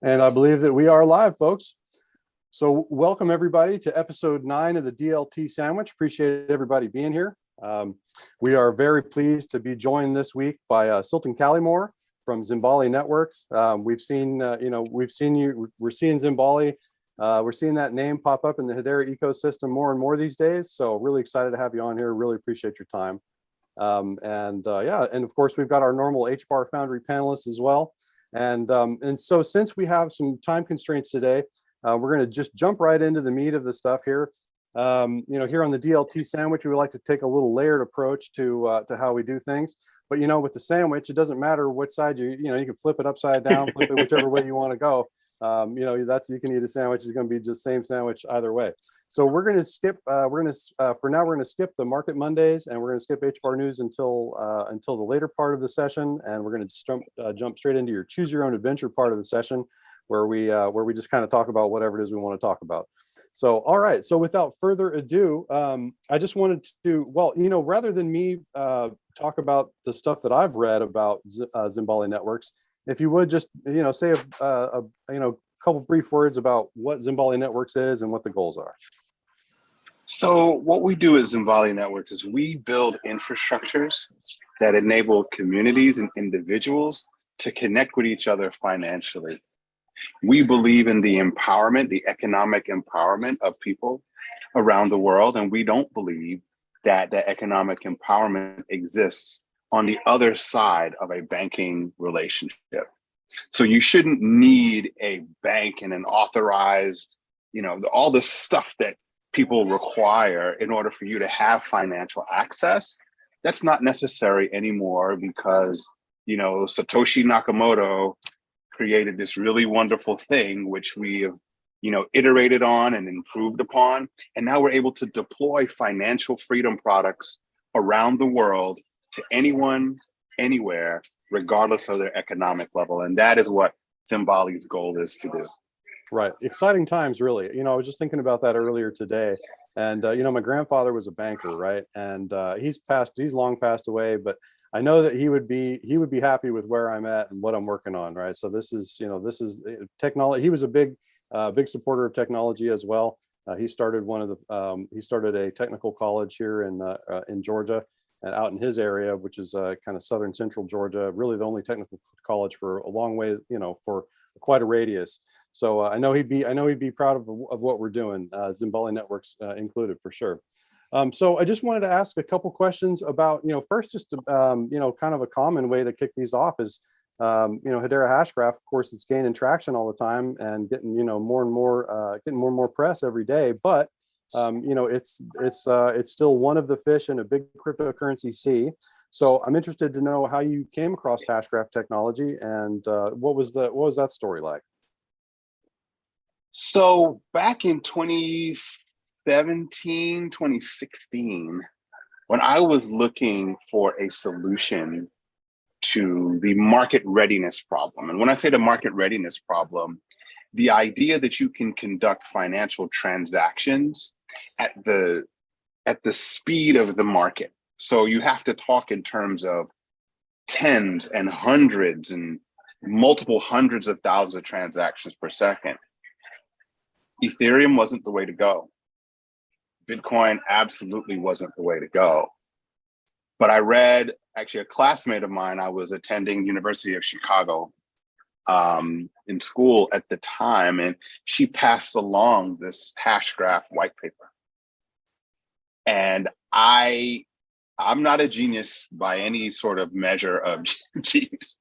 And I believe that we are live, folks. So welcome everybody to episode 9 of the DLT Sandwich. Appreciate everybody being here. We are very pleased to be joined this week by Cylton Collymore from Zimbali Networks. We're seeing Zimbali. We're seeing that name pop up in the Hedera ecosystem more and more these days. So really excited to have you on here. Really appreciate your time. And of course we've got our normal HBAR Foundry panelists as well. And so since we have some time constraints today, we're going to just jump right into the meat of the stuff here. Here on the DLT Sandwich, we would like to take a little layered approach to how we do things. But with the sandwich, it doesn't matter which side you can flip it upside down, flip it whichever way you want to go. You can eat a sandwich. It's going to be just same sandwich either way. So we're going to skip. For now, we're going to skip the Market Mondays, and we're going to skip HBAR News until the later part of the session, and we're going to jump straight into your Choose Your Own Adventure part of the session, where we just kind of talk about whatever it is we want to talk about. So all right. So without further ado, I just wanted to rather than me talk about the stuff that I've read about Zimbali Networks, if you would just say a couple brief words about what Zimbali Networks is and what the goals are. So what we do at Zimbali Networks is we build infrastructures that enable communities and individuals to connect with each other financially. We believe in the empowerment, the economic empowerment of people around the world, and we don't believe that the economic empowerment exists on the other side of a banking relationship. So you shouldn't need a bank and an authorized, all the stuff that people require in order for you to have financial access. That's not necessary anymore because, Satoshi Nakamoto created this really wonderful thing, which we have, iterated on and improved upon. And now we're able to deploy financial freedom products around the world to anyone, anywhere, regardless of their economic level. And that is what Zimbali's goal is to do. Right. Exciting times, really. I was just thinking about that earlier today. And, my grandfather was a banker, right? And he's long passed away, but I know that he would be happy with where I'm at and what I'm working on, right? So this is technology. He was a big supporter of technology as well. He started a technical college here in Georgia and out in his area, which is kind of southern central Georgia, really the only technical college for a long way, for quite a radius. So I know he'd be proud of what we're doing, Zimbali Networks included for sure. So I just wanted to ask a couple questions about, first just kind of a common way to kick these off is, Hedera Hashgraph, of course, it's gaining traction all the time and getting more and more press every day. But it's still one of the fish in a big cryptocurrency sea. So I'm interested to know how you came across Hashgraph technology and what was that story like? So back in 2017, 2016, when I was looking for a solution to the market readiness problem, and when I say the market readiness problem, the idea that you can conduct financial transactions at the speed of the market. So you have to talk in terms of tens and hundreds and multiple hundreds of thousands of transactions per second. Ethereum wasn't the way to go. Bitcoin absolutely wasn't the way to go. But I read, actually a classmate of mine, I was attending University of Chicago in school at the time, and she passed along this Hashgraph white paper. And I'm not a genius by any sort of measure of genius.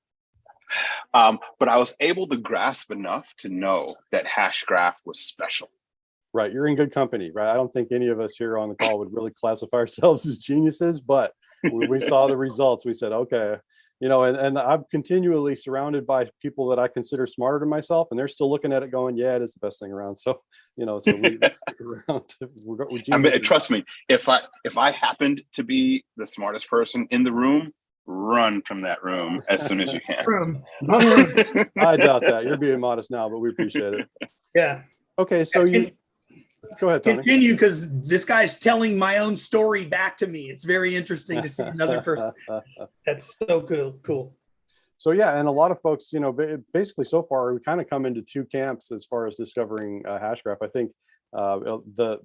But I was able to grasp enough to know that Hashgraph was special. Right, you're in good company, right? I don't think any of us here on the call would really classify ourselves as geniuses, but when we saw the results, we said, okay, and I'm continually surrounded by people that I consider smarter than myself, and they're still looking at it going, yeah, it is the best thing around. So, so we stick around. I mean, trust me, if I happened to be the smartest person in the room, run from that room as soon as you can. I doubt that. You're being modest now, but we appreciate it. Yeah. Okay, so go ahead, Tony. Continue, because this guy's telling my own story back to me. It's very interesting to see another person. That's so cool. So yeah, and a lot of folks, basically so far we kind of come into two camps as far as discovering Hashgraph. I think the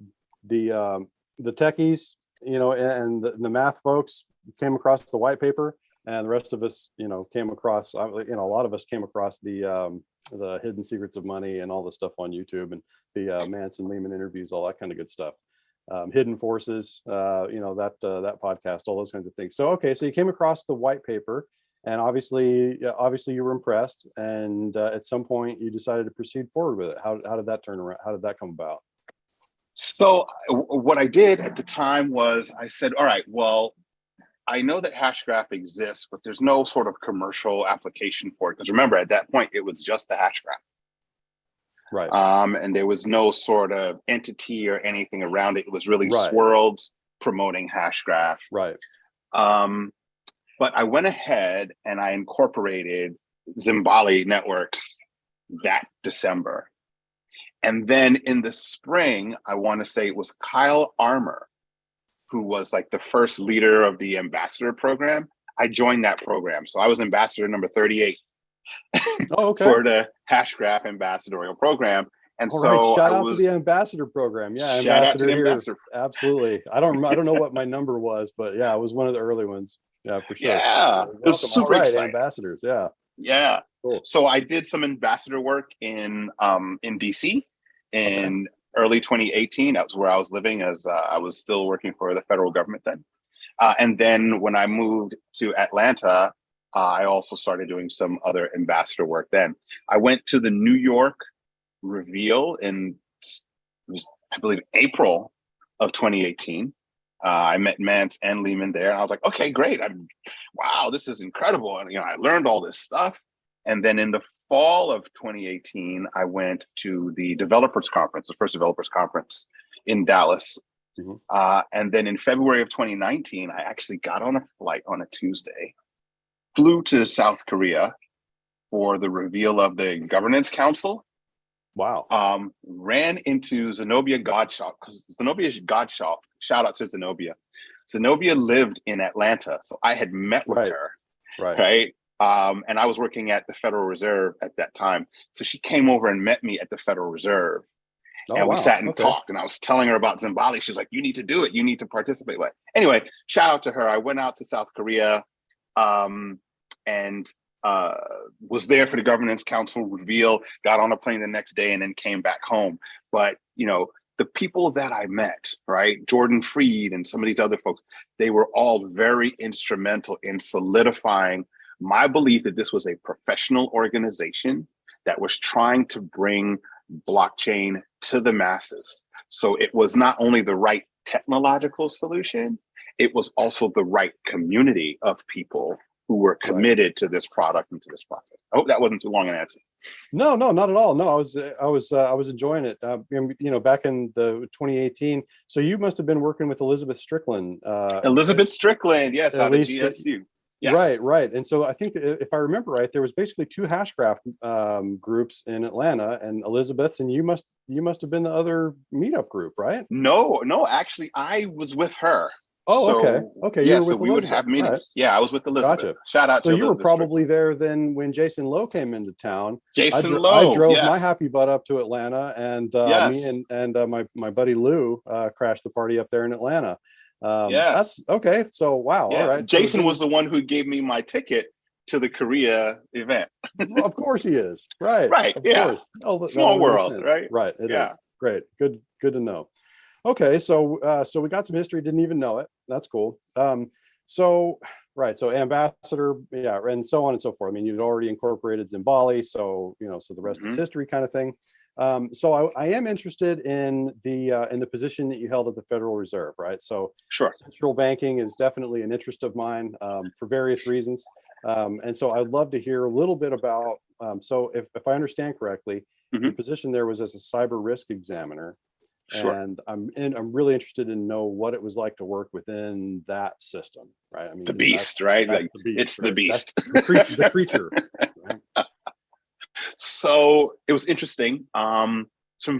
techies, and the math folks came across the white paper, and the rest of us, came across, a lot of us came across the hidden secrets of money and all the stuff on YouTube, and the Manson Lehman interviews, all that kind of good stuff. Hidden Forces, that podcast, all those kinds of things. So, okay, so you came across the white paper, and obviously you were impressed, and at some point you decided to proceed forward with it. How did that turn around? How did that come about? So what I did at the time was I said, all right, well, I know that Hashgraph exists, but there's no sort of commercial application for it. Because remember, at that point, it was just the Hashgraph. Right. And there was no sort of entity or anything around it. It was really Right. Swirlds promoting Hashgraph. Right. But I went ahead and I incorporated Zimbali networks that December. And then in the spring, I want to say it was Kyle Armour, who was like the first leader of the ambassador program. I joined that program. So I was ambassador number 38 Oh, okay. for the Hashgraph ambassadorial program. And All so right. Shout out to the ambassador program. Yeah, shout out to the here. ambassador. Absolutely. I don't know what my number was, but yeah, it was one of the early ones. Yeah, for sure. Yeah, Welcome. it was super All right, exciting. ambassadors. Yeah. Yeah. Cool. So I did some ambassador work in DC in early 2018. That was where I was living, as I was still working for the federal government then. And then when I moved to Atlanta, I also started doing some other ambassador work then. I went to the New York reveal in, I believe, April of 2018. I met Mance and Lehman there, and I was like, okay, great. Wow, this is incredible. And I learned all this stuff. And then in the fall of 2018, I went to the developers conference, the first developers conference in Dallas. Mm-hmm. And then in February of 2019, I actually got on a flight on a Tuesday, flew to South Korea for the reveal of the governance council. Wow. Ran into Zenobia Gottschalk, because Zenobia Gottschalk, shout out to Zenobia. Zenobia lived in Atlanta, so I had met with her. Right. And I was working at the Federal Reserve at that time. So she came over and met me at the Federal Reserve. And we sat and talked, and I was telling her about Zimbali. She was like, you need to do it. You need to participate. Anyway, shout out to her. I went out to South Korea and was there for the governance council reveal, got on a plane the next day, and then came back home. But, the people that I met, right, Jordan Freed and some of these other folks, they were all very instrumental in solidifying my belief that this was a professional organization that was trying to bring blockchain to the masses. So it was not only the right technological solution, it was also the right community of people who were committed to this product and to this process. I hope that wasn't too long an answer. No, not at all. No, I was enjoying it. Back in the 2018. So you must have been working with Elizabeth Strickland. Elizabeth Strickland, yes, out of GSU. Yes. Right. And so I think if I remember right, there was basically two Hashgraph groups in Atlanta, and Elizabeth's, and you must have been the other meetup group, right? No, actually, I was with her. Oh, okay. Yeah, so we would have meetings. Right. Yeah, I was with Elizabeth. Gotcha. Shout out to Elizabeth. So you were probably there then when Jason Lowe came into town. Jason I Lowe, drove yes. my happy butt up to Atlanta, and me and my buddy Lou crashed the party up there in Atlanta. That's okay. So wow, all right. Jason was the one who gave me my ticket to the Korea event. Well, of course he is. Right. Right. Of course. Small world, right? Right. It is. Great. Good to know. Okay, so we got some history, didn't even know it. That's cool. So ambassador, and so on and so forth. I mean, you'd already incorporated Zimbali, so the rest is history, kind of thing. So I am interested in the position that you held at the Federal Reserve, right? So sure, central banking is definitely an interest of mine for various reasons, and so I'd love to hear a little bit about. So if I understand correctly, your position there was as a cyber risk examiner. Sure. And I'm really interested in know what it was like to work within that system, right? I mean, the beast, right? That's the beast, it's right? the beast, the creature. Right? So it was interesting. Some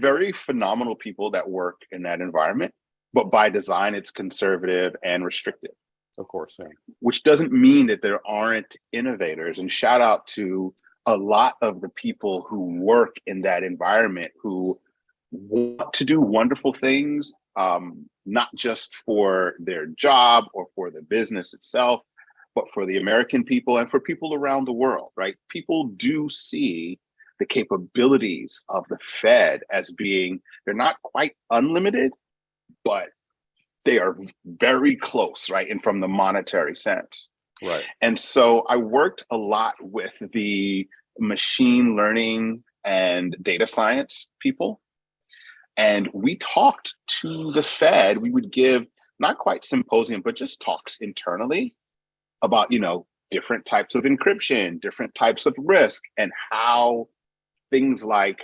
very phenomenal people that work in that environment, but by design, it's conservative and restrictive. Of course, yeah. Which doesn't mean that there aren't innovators. And shout out to a lot of the people who work in that environment who want to do wonderful things, not just for their job or for the business itself, but for the American people and for people around the world, right? People do see the capabilities of the Fed as being, they're not quite unlimited, but they are very close, right? And from the monetary sense. Right. And so I worked a lot with the machine learning and data science people. And we talked to the Fed. We would give not quite symposium, but just talks internally about, different types of encryption, different types of risk, and how things like,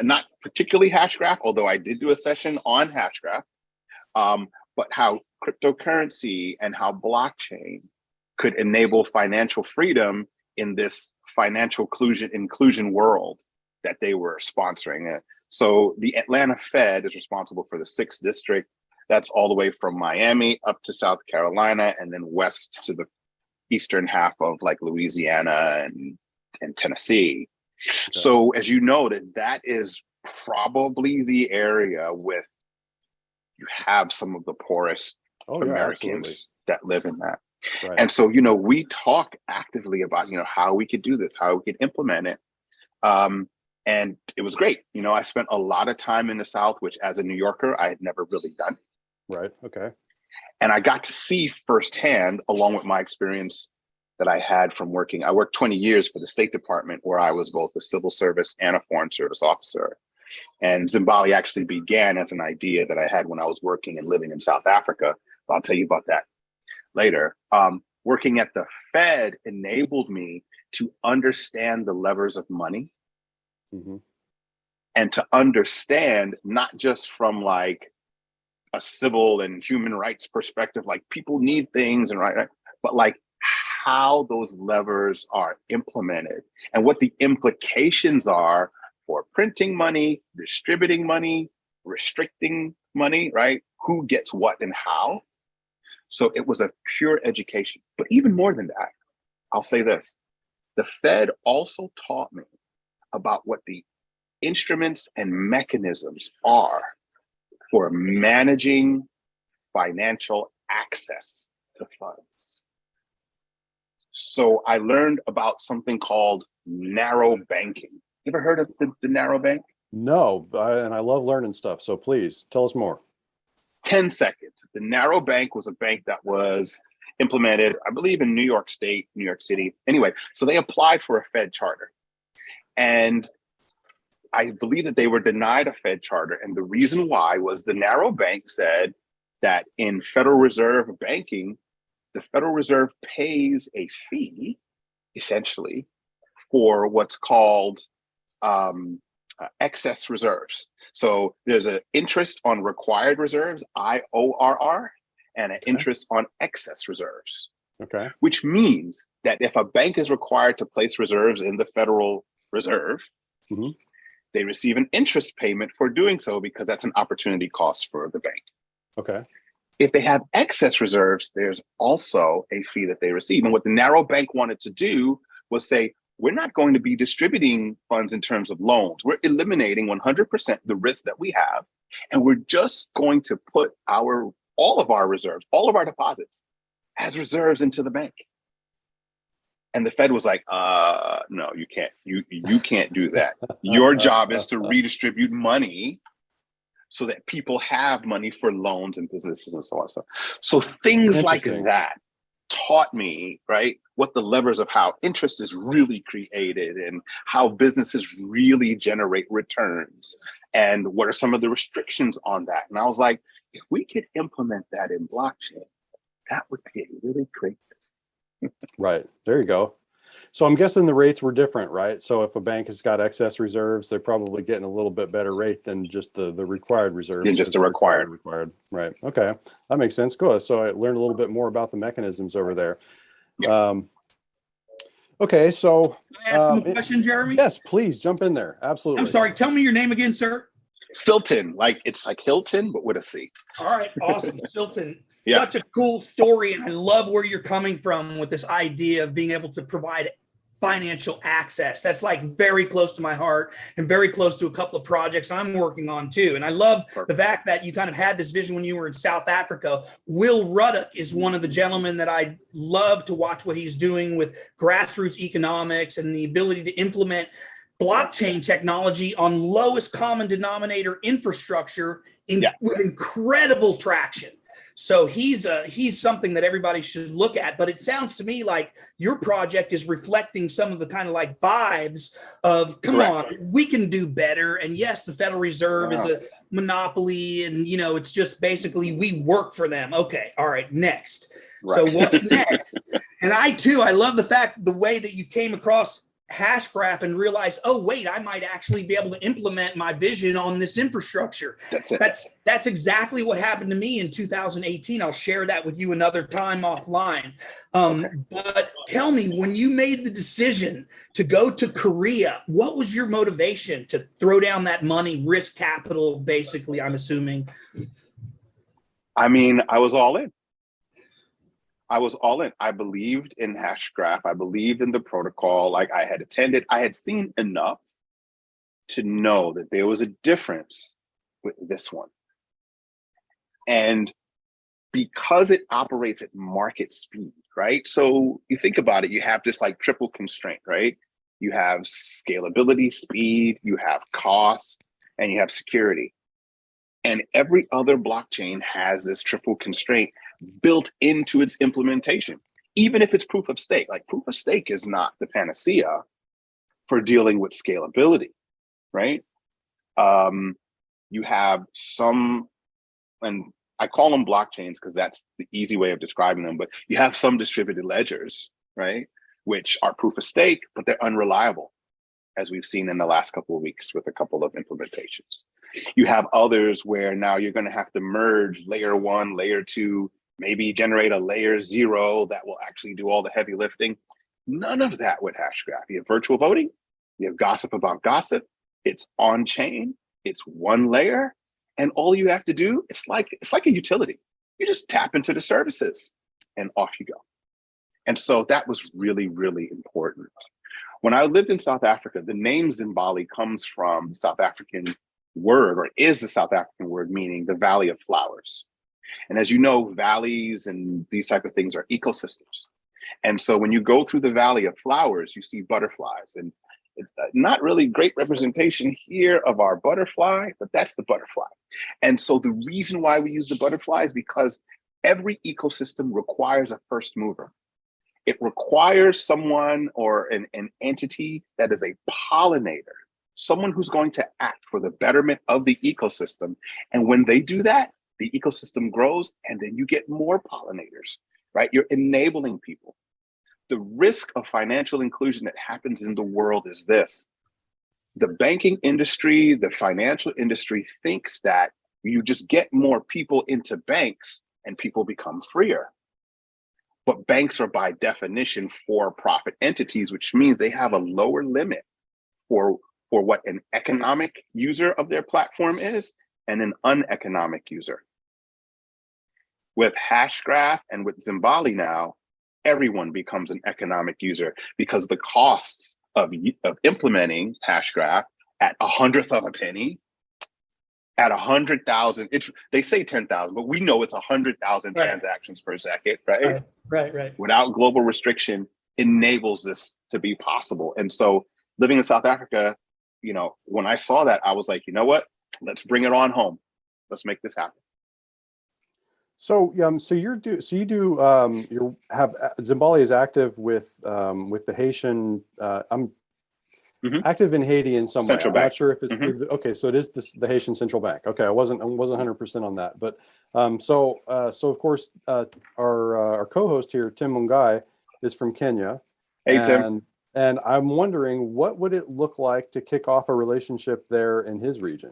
not particularly Hashgraph, although I did do a session on Hashgraph, but how cryptocurrency and how blockchain could enable financial freedom in this financial inclusion world that they were sponsoring. So the Atlanta Fed is responsible for the 6th district. That's all the way from Miami up to South Carolina, and then west to the eastern half of like Louisiana and Tennessee. Okay. So as you know, that is probably the area with you have some of the poorest Americans that live in that. Right. And so, we talk actively about, how we could do this, how we could implement it. And it was great. I spent a lot of time in the South, which as a New Yorker, I had never really done. Right. Okay. And I got to see firsthand, along with my experience that I had from working. I worked 20 years for the State Department, where I was both a civil service and a foreign service officer. And Zimbali actually began as an idea that I had when I was working and living in South Africa. I'll tell you about that later. Working at the Fed enabled me to understand the levers of money. Mm-hmm. And to understand, not just from like a civil and human rights perspective, like people need things and right, but like how those levers are implemented and what the implications are for printing money, distributing money, restricting money, right? Who gets what and how. So it was a pure education. But even more than that, I'll say this, the Fed also taught me about what the instruments and mechanisms are for managing financial access to funds. So I learned about something called narrow banking. You ever heard of the narrow bank? No, and I love learning stuff. So please tell us more. 10 seconds. The narrow bank was a bank that was implemented, I believe, in New York State, New York City. Anyway, so they applied for a Fed charter. And I believe that they were denied a Fed charter. And the reason why was the narrow bank said that in Federal Reserve banking, the Federal Reserve pays a fee, essentially, for what's called excess reserves. So there's an interest on required reserves, IORR, and an interest on excess reserves. Okay. Which means that if a bank is required to place reserves in the Federal Reserve, mm-hmm. they receive an interest payment for doing so because that's an opportunity cost for the bank. Okay. If they have excess reserves, there's also a fee that they receive. And what the narrow bank wanted to do was say, we're not going to be distributing funds in terms of loans. We're eliminating 100% the risk that we have. And we're just going to put all of our reserves, all of our deposits as reserves into the bank. And the Fed was like, no, you can't. You can't do that. Your job is to redistribute money so that people have money for loans and businesses and so on. So things like that taught me, right, what the levers of how interest is really created and how businesses really generate returns and what are some of the restrictions on that. And I was like, if we could implement that in blockchain, that would be a really great business. Right. There you go. So I'm guessing the rates were different, right? So if a bank has got excess reserves, they're probably getting a little bit better rate than just the required reserves. Than just the required. Right. Okay. That makes sense. Good. So I learned a little bit more about the mechanisms over there. Yeah. Okay. So can I ask him a question, Jeremy? Yes, please jump in there. Absolutely. I'm sorry. Tell me your name again, sir. Cylton, it's like Hilton, but with a C. All right. Awesome. Cylton. Yeah. Such a cool story, and I love where you're coming from with this idea of being able to provide financial access. That's like very close to my heart and very close to a couple of projects I'm working on too. And I love the fact that you kind of had this vision when you were in South Africa. Will Ruddock is one of the gentlemen that I love to watch what he's doing with grassroots economics and the ability to implement blockchain technology on lowest common denominator infrastructure with incredible traction. So he's something that everybody should look at. But it sounds to me like your project is reflecting some of the kind of like vibes of, come on, we can do better. And yes, the Federal Reserve is a monopoly, and you know, it's just basically we work for them. Okay, all right, next. So what's next? And I love the way that you came across Hashgraph and realized, oh wait, I might actually be able to implement my vision on this infrastructure. That's exactly what happened to me in 2018. I'll share that with you another time offline. But tell me, when you made the decision to go to Korea, what was your motivation to throw down that money, risk capital, basically, I'm assuming? I mean, I was all in. I believed in Hashgraph. I believed in the protocol. Like, I had seen enough to know that there was a difference with this one. And because it operates at market speed, right? So you think about it, you have this like triple constraint, right? You have scalability, speed, you have cost, and you have security. And every other blockchain has this triple constraint built into its implementation, even if it's proof of stake. Like, proof of stake is not the panacea for dealing with scalability, right? You have some, and I call them blockchains because that's the easy way of describing them, but you have some distributed ledgers, right? Which are proof of stake, but they're unreliable, as we've seen in the last couple of weeks with a couple of implementations. You have others where now you're going to have to merge layer 1, layer 2, maybe generate a layer 0 that will actually do all the heavy lifting. None of that with Hashgraph. You have virtual voting, you have gossip about gossip, it's on chain, it's one layer, and all you have to do, it's like a utility. You just tap into the services and off you go. And so that was really, really important. When I lived in South Africa, the name Zimbali comes from the South African word, or is the South African word, meaning the Valley of Flowers. And as you know, valleys and these type of things are ecosystems. And so when you go through the Valley of Flowers, you see butterflies, and it's not really great representation here of our butterfly, but that's the butterfly. And so the reason why we use the butterfly is because every ecosystem requires a first mover. It requires someone or an entity that is a pollinator, someone who's going to act for the betterment of the ecosystem. And when they do that, the ecosystem grows, and then you get more pollinators, right? You're enabling people. The risk of financial inclusion that happens in the world is this. The banking industry, the financial industry thinks that you just get more people into banks and people become freer. But banks are by definition for-profit entities, which means they have a lower limit for what an economic user of their platform is and an uneconomic user. With Hashgraph and with Zimbali now, everyone becomes an economic user, because the costs of implementing Hashgraph at 1/100th of a penny, at 100,000, they say 10,000, but we know it's 100,000 transactions per second, right? Right. Without global restriction, enables this to be possible. And so living in South Africa, you know, when I saw that, I was like, you know what? Let's bring it on home. Let's make this happen. So Zimbali is active with the Haitian. I'm active in Haiti in some way. I'm not sure if it's through the, okay. So it is the Haitian Central Bank. Okay, I wasn't 100% on that, but so of course our co-host here, Tim Mungai, is from Kenya. Hey, Tim. And I'm wondering, what would it look like to kick off a relationship there in his region?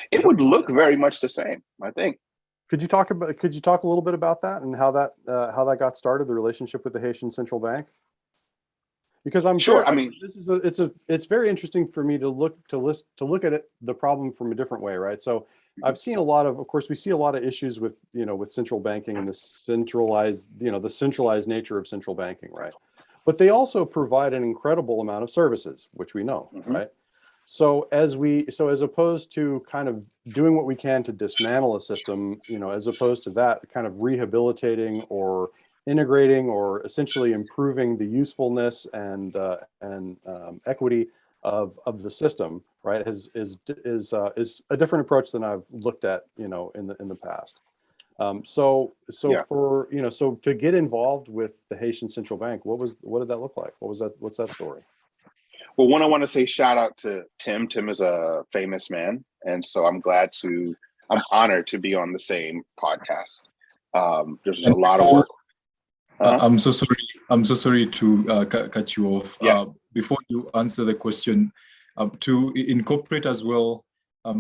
It would look very much the same, I think. Could you talk a little bit about that and how that got started, the relationship with the Haitian Central Bank? Because I'm sure, I mean, it's very interesting for me to look at it, the problem from a different way, right? So I've seen a lot of course, we see a lot of issues with, with central banking and the centralized nature of central banking, right? But they also provide an incredible amount of services, which we know, right? So as opposed to kind of doing what we can to dismantle a system, as opposed to that kind of rehabilitating or integrating or essentially improving the usefulness and equity of the system, right, is a different approach than I've looked at, in the past. So to get involved with the Haitian Central Bank, what did that look like? What's that story? Well, one, I want to say shout out to Tim. Tim is a famous man, and so I'm honored to be on the same podcast. There's a lot of work. I'm so sorry to cut you off. Yeah. Before you answer the question, to incorporate as well,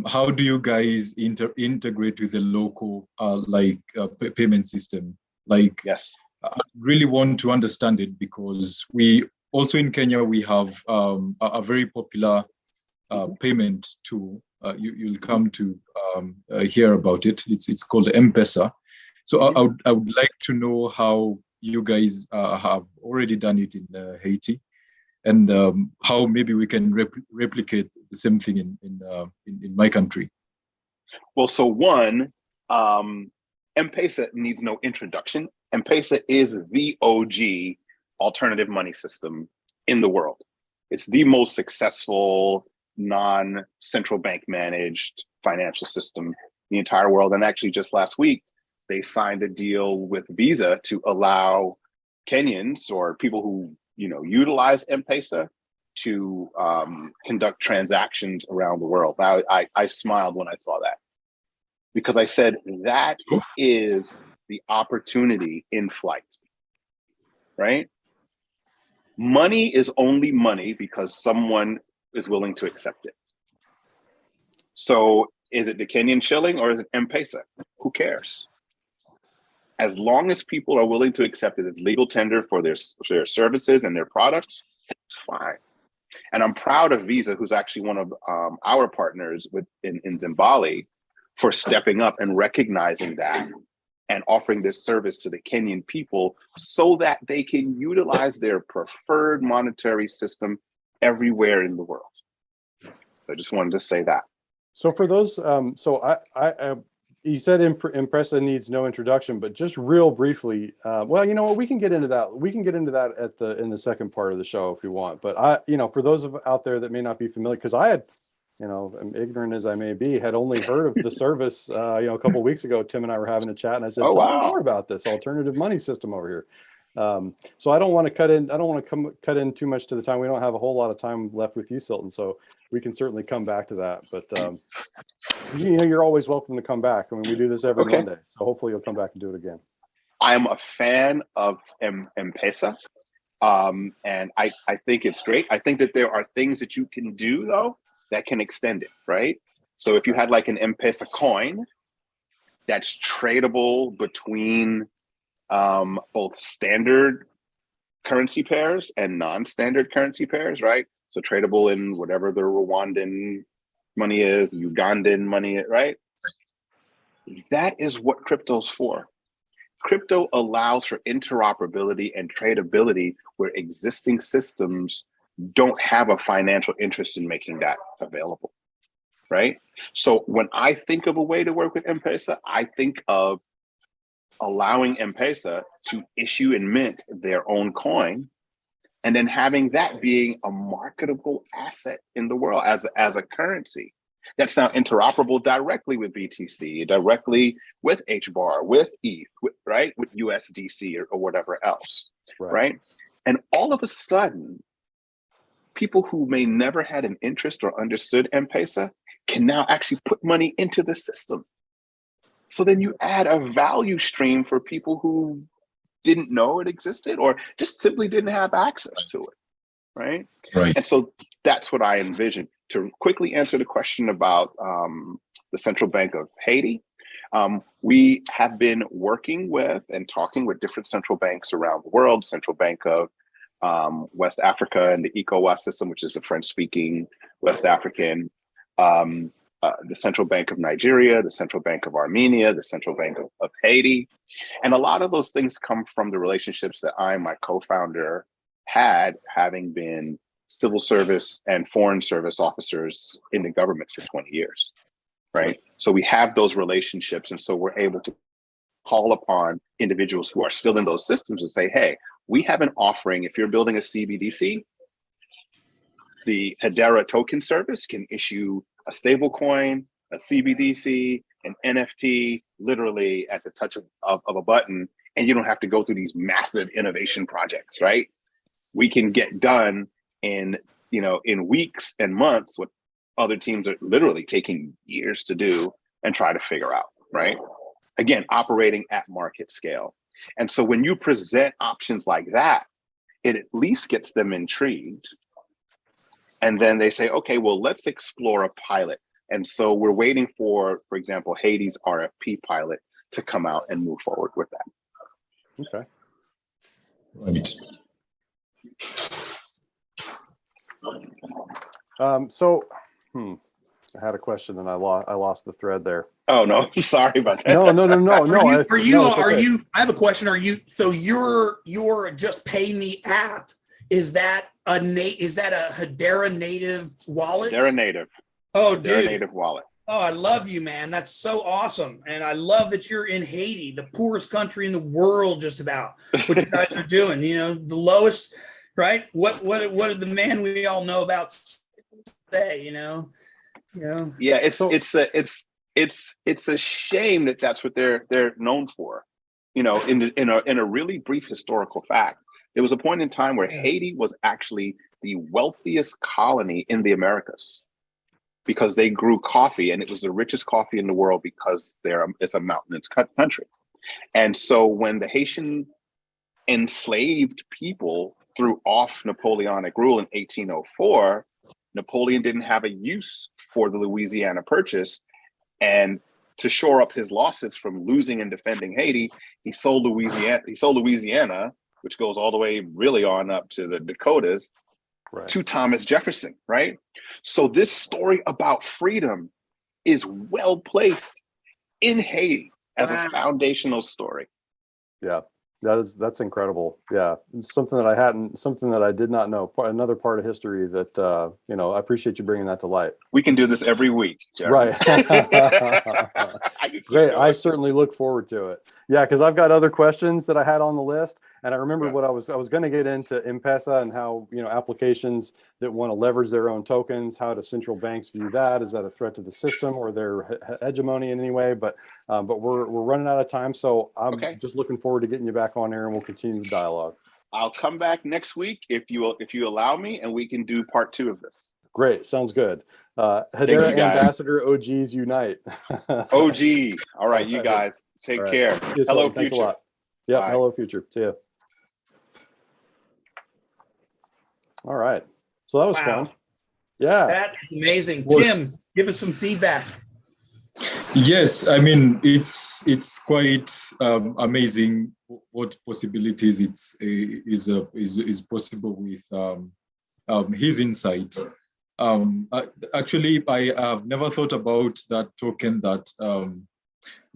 how do you guys integrate with the local payment system? Yes, I really want to understand it, because we also in Kenya we have a very popular payment tool. You'll come to hear about it. It's called M-PESA. So I would like to know how you guys have already done it in Haiti, and how maybe we can replicate the same thing in my country. Well, so one, M-PESA needs no introduction. M-PESA is the OG alternative money system in the world. It's the most successful non-central bank managed financial system in the entire world. And actually just last week, they signed a deal with Visa to allow Kenyans or people who utilize M-PESA to conduct transactions around the world. Now, I smiled when I saw that, because I said that is the opportunity in flight, right? Money is only money because someone is willing to accept it. So is it the Kenyan shilling or is it M-PESA? Who cares? As long as people are willing to accept it as legal tender for their services and their products, it's fine. And I'm proud of Visa, who's actually one of our partners in Zimbali, for stepping up and recognizing that and offering this service to the Kenyan people so that they can utilize their preferred monetary system everywhere in the world. So I just wanted to say that. So for those, you said M-PESA needs no introduction, but just real briefly, well, you know what, we can get into that. We can get into that in the second part of the show if you want. But for those out there that may not be familiar, because I had, ignorant as I may be, had only heard of the service, a couple of weeks ago. Tim and I were having a chat, and I said, "Tell me more about this alternative money system over here." So I don't want to cut in too much to the time. We don't have a whole lot of time left with you, Cylton. So we can certainly come back to that. But you're always welcome to come back. I mean, we do this every Monday, so hopefully you'll come back and do it again. I'm a fan of M-PESA, and I think it's great. I think that there are things that you can do though that can extend it, right? So if you had like an M-PESA coin that's tradable between both standard currency pairs and non-standard currency pairs, right? So tradable in whatever the Rwandan money is, Ugandan money, right? That is what crypto's for. Crypto allows for interoperability and tradability where existing systems don't have a financial interest in making that available, right? So when I think of a way to work with M-PESA, I think of allowing M-PESA to issue and mint their own coin, and then having that being a marketable asset in the world as a currency that's now interoperable directly with BTC, directly with HBAR, with ETH, right? With USDC or whatever else, right? And all of a sudden, people who may never had an interest or understood M-PESA can now actually put money into the system. So then you add a value stream for people who didn't know it existed or just simply didn't have access to it, right? And so that's what I envision. To quickly answer the question about the Central Bank of Haiti, we have been working with and talking with different central banks around the world, Central Bank of West Africa and the ECOWAS system, which is the French-speaking West African the Central Bank of Nigeria, the Central Bank of Armenia, the Central Bank of Haiti. And a lot of those things come from the relationships that I and my co-founder had, having been civil service and foreign service officers in the government for 20 years, right? So we have those relationships. And so we're able to call upon individuals who are still in those systems and say, hey, we have an offering. If you're building a CBDC, the Hedera Token Service can issue a stable coin, a CBDC, an NFT, literally at the touch of a button, and you don't have to go through these massive innovation projects, right? We can get done in weeks and months what other teams are literally taking years to do and try to figure out, right? Again, operating at market scale. And so when you present options like that, it at least gets them intrigued. And then they say, okay, well, let's explore a pilot. And so we're waiting for example, Haiti's RFP pilot to come out and move forward with that. Okay. Right. I had a question and I lost the thread there. Oh no, sorry about that. No. I have a question. So your JustPayMe app, is that a Hedera native wallet? They're a native. Oh, They're dude. a native wallet. Oh, I love you, man. That's so awesome. And I love that you're in Haiti, the poorest country in the world, just about, what you guys are doing. The lowest, right? What did the man we all know about say, Yeah, it's a shame that that's what they're known for. In a really brief historical fact, there was a point in time where Haiti was actually the wealthiest colony in the Americas because they grew coffee, and it was the richest coffee in the world because it's a mountainous country. And so when the Haitian enslaved people threw off Napoleonic rule in 1804, Napoleon didn't have a use for the Louisiana Purchase. And to shore up his losses from losing and defending Haiti, he sold Louisiana, which goes all the way really on up to the Dakotas, right, to Thomas Jefferson, right? So this story about freedom is well placed in Haiti as a foundational story. Yeah, that's incredible. Yeah, something that I did not know. Another part of history that I appreciate you bringing that to light. We can do this every week, Jeremy. Right. Great. I certainly look forward to it. Yeah, because I've got other questions that I had on the list, and I remember what I was going to get into M-PESA and how applications that want to leverage their own tokens, how do central banks view that? Is that a threat to the system or their hegemony in any way? But we're running out of time, so I'm just looking forward to getting you back on air, and we'll continue the dialogue. I'll come back next week if you allow me, and we can do part 2 of this. Great, sounds good. Hedera Ambassador OGs unite. OG. All right, you guys. Take care. Hello, Thanks future. a lot. Yeah, Bye. hello, future. See ya. All right. So that was fun. Yeah. That's amazing. Tim, give us some feedback. Yes, I mean it's quite amazing what possibilities is possible with his insight. Actually, I have never thought about that token that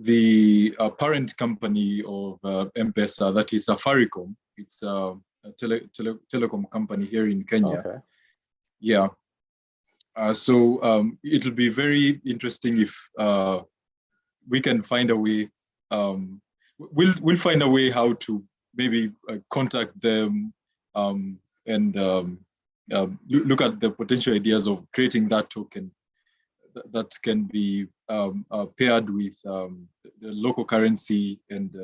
the parent company of M-PESA, that is Safaricom. It's a telecom company here in Kenya. Okay. Yeah. So it'll be very interesting if we can find a way. We'll find a way how to maybe contact them and look at the potential ideas of creating that token that can be paired with the local currency, and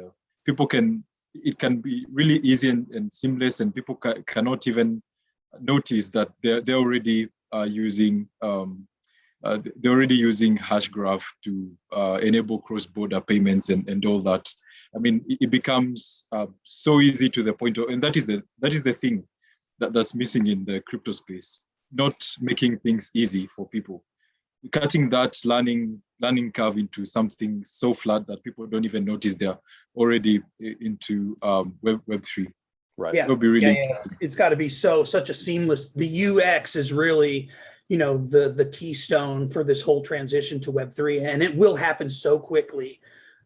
it can be really easy and seamless, and people cannot even notice that they're already using Hashgraph to enable cross-border payments and all that. I mean, it becomes so easy to the point of, and that is the thing that's missing in the crypto space, not making things easy for people, cutting that learning curve into something so flat that people don't even notice they're already into Web3. Right. Yeah. It'll be really interesting. It's got to be such a seamless. The UX is really, the keystone for this whole transition to Web3, and it will happen so quickly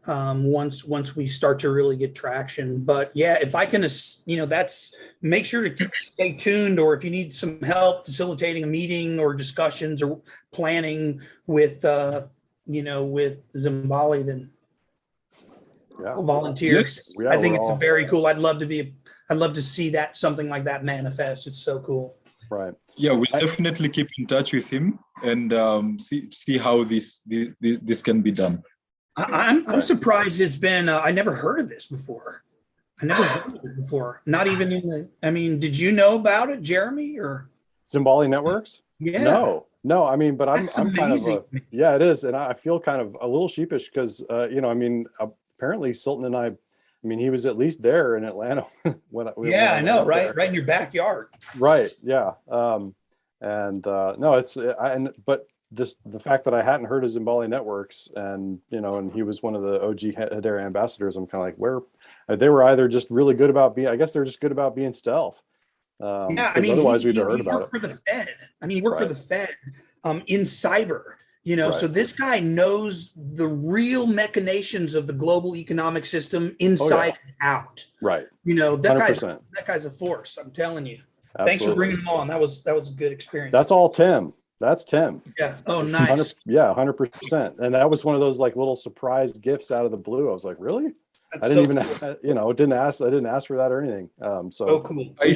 once we start to really get traction. But yeah, if I can, that's, make sure to stay tuned, or if you need some help facilitating a meeting or discussions or planning with with Zimbali, then I'll volunteer. Yes. I think it's very cool. I'd love to see that, something like that manifest. It's so cool. Right. Yeah, we'll definitely keep in touch with him and see how this can be done. I'm surprised it's been. I never heard of this before. Not even in the. I mean, did you know about it, Jeremy? Or Zimbali Networks? Yeah. No. I mean, but I'm kind of yeah, it is, and I feel kind of a little sheepish because apparently Cylton and I mean, he was at least there in Atlanta when I know, right in your backyard. Right. Yeah. No, it's but the fact that I hadn't heard of Zimbali Networks, and and he was one of the OG Hedera ambassadors, I'm kind of like, where they were either just really good about being, I guess they're just good about being stealth. Yeah, I mean, otherwise we'd have heard about it. For the Fed. I mean, he worked for the Fed in cyber. So this guy knows the real machinations of the global economic system inside and out. Right. That guy's a force. I'm telling you. Absolutely. Thanks for bringing him on. That was a good experience. That's all Tim. That's Tim. Yeah. Oh, nice. 100%. And that was one of those like little surprise gifts out of the blue. I was like, really? That's I didn't so even, cool. I didn't ask for that or anything. So cool. I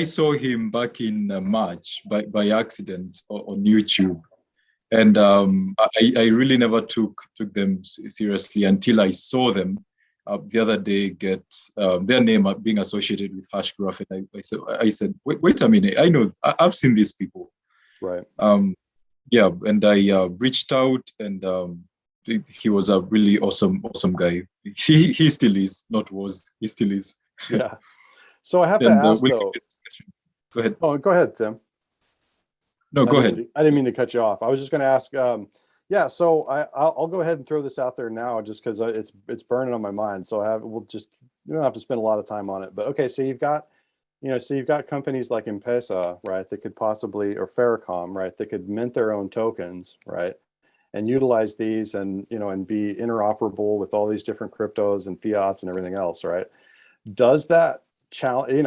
saw him back in March by accident on YouTube. And I really never took them seriously until I saw them the other day get their name being associated with Hashgraph. And I said, wait a minute, I know, I've seen these people. Right. Yeah, and I reached out, and he was a really awesome guy. He still is, not was, he still is. Yeah. So I have to ask though. Go ahead. Oh, go ahead, Tim. No, go ahead. I didn't mean to cut you off. I was just going to ask. So I'll go ahead and throw this out there now, just because it's burning on my mind. So you don't have to spend a lot of time on it. But okay, so you've got companies like M-PESA, right? That could possibly, or Farrakhan, right? That could mint their own tokens, right? And utilize these, and and be interoperable with all these different cryptos and fiats and everything else, right? Does that challenge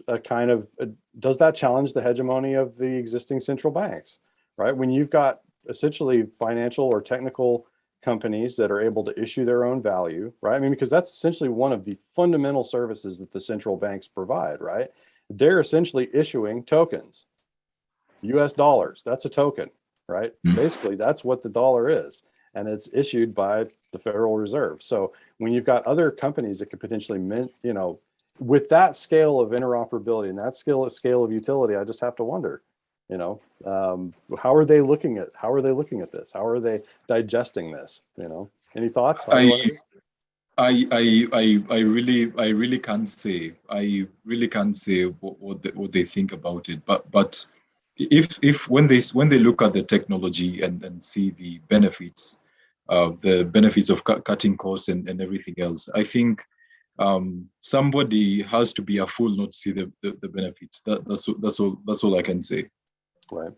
the hegemony of the existing central banks, right? When you've got essentially financial or technical companies that are able to issue their own value, right? I mean, because that's essentially one of the fundamental services that the central banks provide, right? They're essentially issuing tokens, US dollars. That's a token, right? Basically, that's what the dollar is. And it's issued by the Federal Reserve. So when you've got other companies that could potentially mint, with that scale of interoperability and that scale of utility, I just have to wonder, how are they looking at this? How are they digesting this? Any thoughts? I really can't say. I really can't say what they think about it. But if when they look at the technology and see the benefits of cutting costs and everything else, I think somebody has to be a fool not to see the benefits. That's all I can say. Right.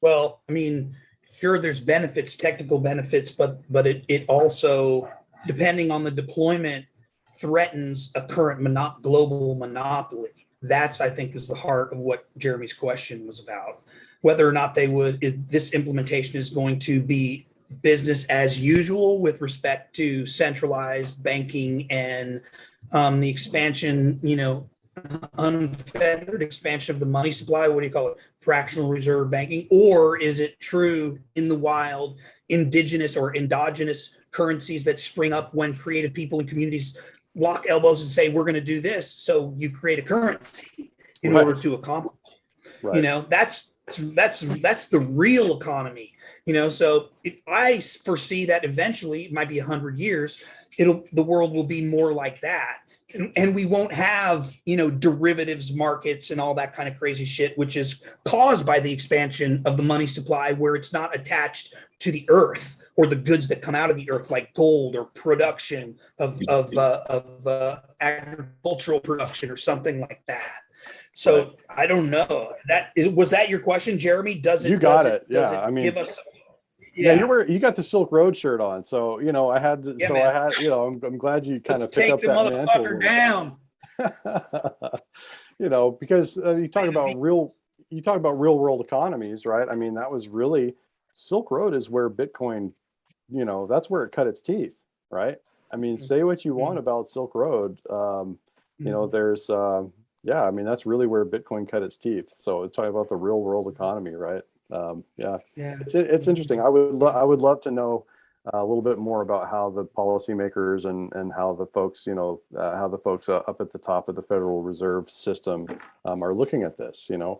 Well, I mean, sure, there's benefits, technical benefits, but it also, depending on the deployment, threatens a current global monopoly. That's, I think, is the heart of what Jeremy's question was about. Whether or not this implementation is going to be business as usual with respect to centralized banking and the expansion, unfettered expansion of the money supply. What do you call it? Fractional reserve banking. Or is it true in the wild, indigenous or endogenous currencies that spring up when creative people and communities lock elbows and say, we're going to do this. So you create a currency in order to accomplish it. Right. That's the real economy. So I foresee that eventually, it might be 100 years, the world will be more like that. And we won't have, derivatives markets and all that kind of crazy shit, which is caused by the expansion of the money supply, where it's not attached to the earth or the goods that come out of the earth, like gold or production of agricultural production or something like that. So Right. I don't know. Was that your question, Jeremy? Does it? You got does it. Does Yeah. it I mean, give us? yeah, Yeah. you got the Silk Road shirt on. So, I had to, Yeah, man. I'm glad you kind Let's of picked take up the that mantle a motherfucker little down. bit. Because you talk about real world economies, right? I mean, that was really Silk Road is where Bitcoin, that's where it cut its teeth, right? I mean, say what you want about Silk Road. There's, yeah, I mean, that's really where Bitcoin cut its teeth. So it's talking about the real world economy, right? Yeah, it's interesting. I would love to know a little bit more about how the policymakers and how the folks, up at the top of the Federal Reserve System are looking at this. Do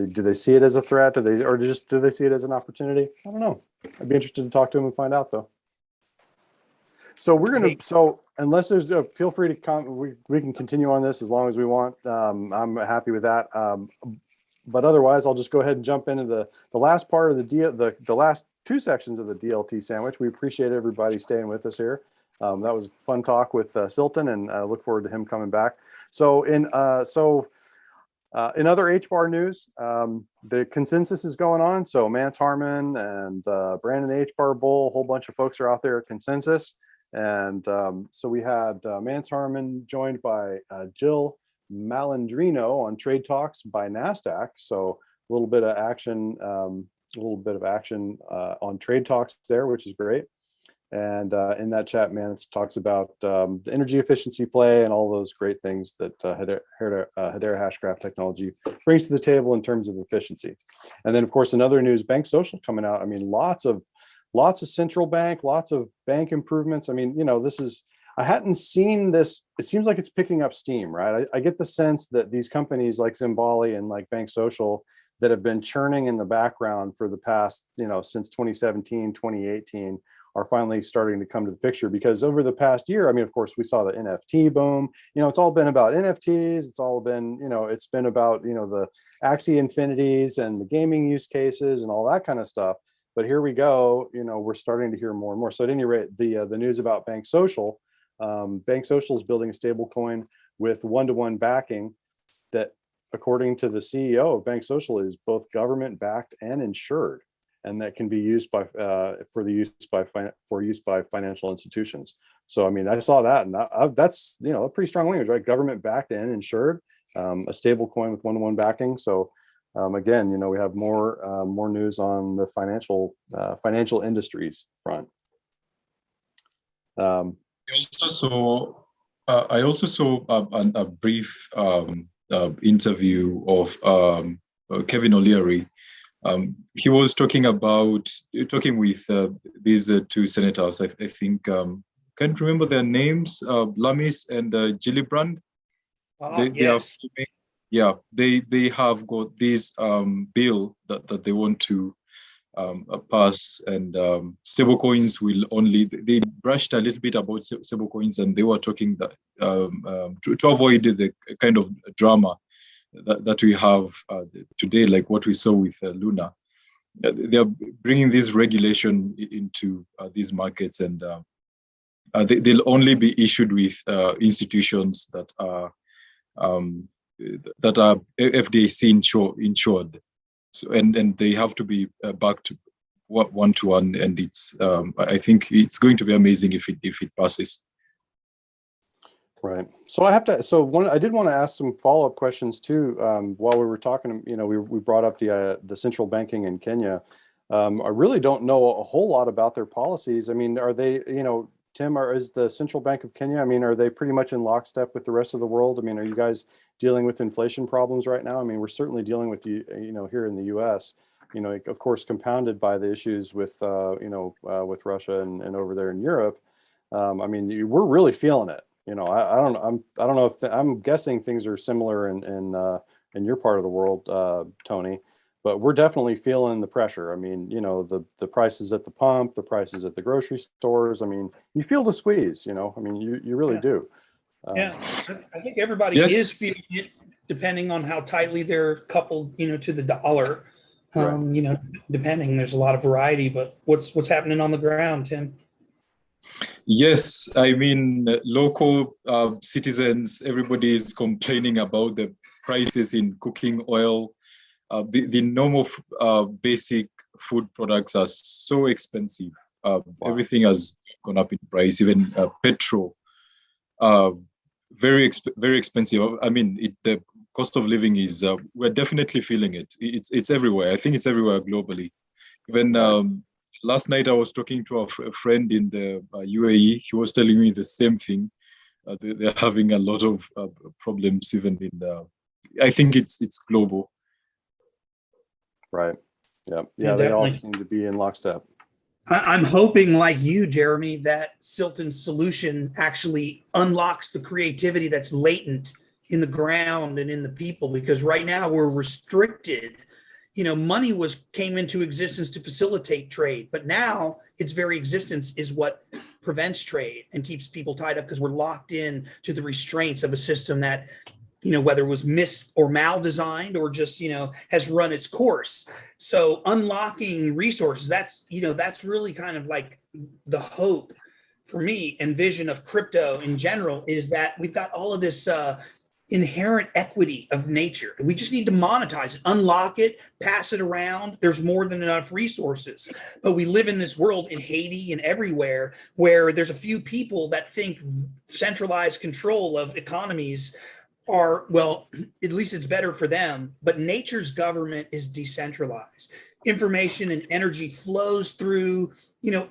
they see it as a threat? Do they see it as an opportunity? I don't know. I'd be interested to talk to them and find out, though. So unless there's feel free to we can continue on this as long as we want. I'm happy with that. But otherwise, I'll just go ahead and jump into the last part of the last two sections of the DLT sandwich. We appreciate everybody staying with us here. That was a fun talk with Cylton, and I look forward to him coming back. So in other HBAR news, the consensus is going on. So Mance Harmon and Brandon HBAR Bull, a whole bunch of folks are out there at consensus. And so we had Mance Harmon joined by Jill Malandrino on Trade Talks by NASDAQ. So a little bit of action on Trade Talks there, which is great. And in that chat, Mance talks about the energy efficiency play and all those great things that Hedera Hashgraph technology brings to the table in terms of efficiency. And then, of course, in other news, Bank Social coming out. I mean, lots of central bank, lots of bank improvements. I mean, I hadn't seen this. It seems like it's picking up steam, right? I get the sense that these companies like Zimbali and like Bank Social that have been churning in the background for the past, since 2017, 2018, are finally starting to come to the picture. Because over the past year, I mean, of course, we saw the NFT boom. It's all been about NFTs. It's all been, it's been about, the Axie Infinities and the gaming use cases and all that kind of stuff. But here we go, we're starting to hear more and more. So at any rate, the news about Bank Social is building a stable coin with one-to-one backing that, according to the CEO of Bank Social, is both government backed and insured, and that can be used for use by financial institutions. So I mean, I saw that, and that's a pretty strong language, right? Government backed and insured, a stable coin with one-to-one backing. So again, we have more news on the financial industries front. I also saw a brief interview of Kevin O'Leary. He was talking with these two senators. I think can't remember their names, Lamis and Gillibrand. Yes. They have got this bill that they want to pass, and stablecoins will only. They brushed a little bit about stablecoins, and they were talking that to avoid the kind of drama that we have today, like what we saw with Luna. They are bringing this regulation into these markets, and they'll only be issued with institutions that are FDIC insured. So, and they have to be backed one-to-one, and it's I think it's going to be amazing if it passes. Right. So I did want to ask some follow-up questions too. While we were talking, we brought up the central banking in Kenya. I really don't know a whole lot about their policies. I mean, are they, Tim, is the Central Bank of Kenya, I mean, are they pretty much in lockstep with the rest of the world? I mean, are you guys dealing with inflation problems right now? I mean, we're certainly dealing with here in the U.S., of course, compounded by the issues with, with Russia and over there in Europe. I mean, we're really feeling it. I don't know if I'm guessing things are similar in your part of the world, Tony, but we're definitely feeling the pressure. I mean, the prices at the pump, the prices at the grocery stores. I mean, you feel the squeeze. I mean, you really do. I think everybody is feeling it, depending on how tightly they're coupled, to the dollar. Right. Depending, there's a lot of variety. But what's happening on the ground, Tim? Yes, I mean, local citizens, everybody is complaining about the prices in cooking oil. The normal basic food products are so expensive. Everything has gone up in price, even petrol. Very expensive. I mean, the cost of living is, we're definitely feeling it. It's everywhere. I think it's everywhere globally. Even last night I was talking to a friend in the UAE. He was telling me the same thing. They're having a lot of problems even in I think it's global. Right. Yeah. Yeah, They all definitely. seem to be in lockstep. I'm hoping, like you, Jeremy, that Cylton's solution actually unlocks the creativity that's latent in the ground and in the people, because right now we're restricted. Money came into existence to facilitate trade, but now its very existence is what prevents trade and keeps people tied up, because we're locked in to the restraints of a system that, whether it was mis or mal-designed or just, has run its course. So unlocking resources, that's really kind of like the hope for me and vision of crypto in general, is that we've got all of this inherent equity of nature. We just need to monetize it, unlock it, pass it around. There's more than enough resources. But we live in this world in Haiti and everywhere where there's a few people that think centralized control of economies are, well, at least it's better for them. But nature's government is decentralized. Information and energy flows through,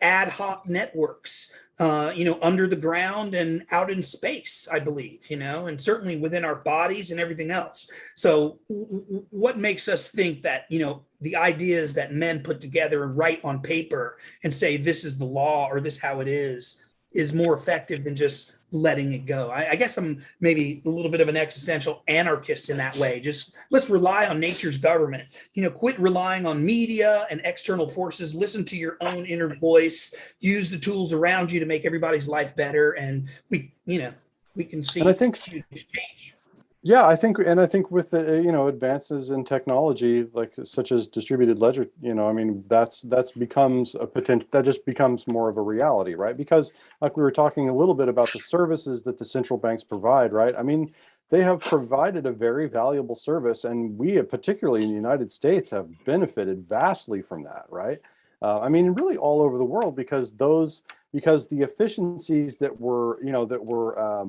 ad hoc networks, under the ground and out in space, I believe, and certainly within our bodies and everything else. So what makes us think that, the ideas that men put together and write on paper and say, this is the law or this how it is more effective than just letting it go? I guess I'm maybe a little bit of an existential anarchist in that way. Just let's rely on nature's government. Quit relying on media and external forces. Listen to your own inner voice. Use the tools around you to make everybody's life better, and we can see. And I think huge change. Yeah, I think with the advances in technology like such as distributed ledger, I mean that becomes a potential, that just becomes more of a reality, right? Because like we were talking a little bit about the services that the central banks provide, right? I mean, they have provided a very valuable service, and we, particularly in the United States, have benefited vastly from that, right? I mean, really all over the world, because the efficiencies that were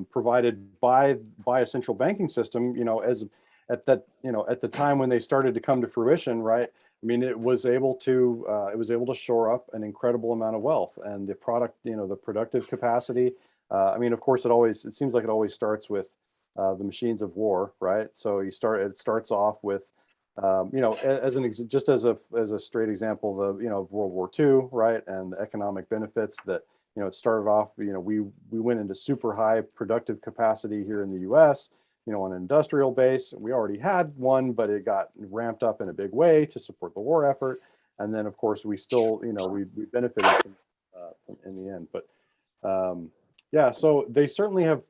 provided by a central banking system, as at the time when they started to come to fruition, right? I mean, it was able to shore up an incredible amount of wealth, and the productive capacity. I mean, of course, it seems like it always starts with the machines of war, right? So it starts off with just as a straight example, of World War II, right, and the economic benefits that it started off. We went into super high productive capacity here in the U.S. On an industrial base. We already had one, but it got ramped up in a big way to support the war effort. And then, of course, we still we benefited from in the end. But yeah, so they certainly have